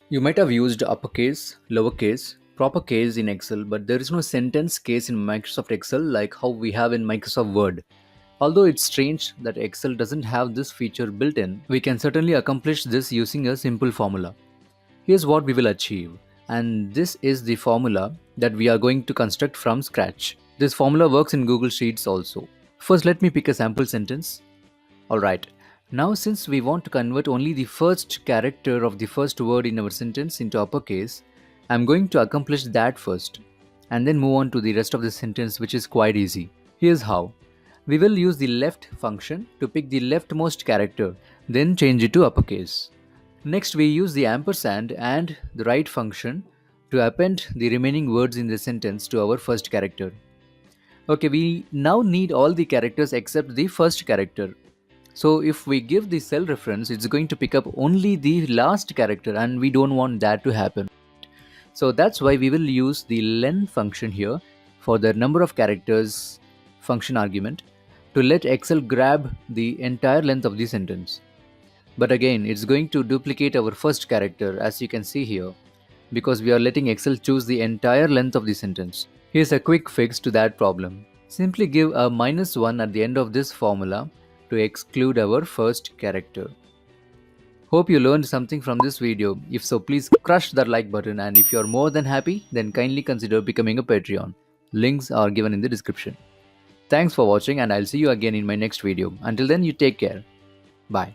You might have used uppercase, lowercase, proper case in Excel, but there is no sentence case in Microsoft Excel like how we have in Microsoft Word. Although it's strange that Excel doesn't have this feature built in, we can certainly accomplish this using a simple formula. Here's what we will achieve, and this is the formula that we are going to construct from scratch. This formula works in Google Sheets also. First, let me pick a sample sentence. Alright, now since we want to convert only the first character of the first word in our sentence into uppercase, I'm going to accomplish that first and then move on to the rest of the sentence, which is quite easy. Here's how. We will use the left function to pick the leftmost character, then change it to uppercase. Next, we use the ampersand and the right function to append the remaining words in the sentence to our first character. Okay, we now need all the characters except the first character. So if we give the cell reference, it's going to pick up only the last character and we don't want that to happen. So that's why we will use the len function here for the number of characters function argument to let Excel grab the entire length of the sentence. But again, it's going to duplicate our first character as you can see here because we are letting Excel choose the entire length of the sentence. Here's a quick fix to that problem. Simply give a -1 at the end of this formula to exclude our first character. Hope you learned something from this video. If so, please crush that like button, and if you're more than happy, then kindly consider becoming a Patreon. Links are given in the description. Thanks for watching, and I'll see you again in my next video. Until then, you take care. Bye.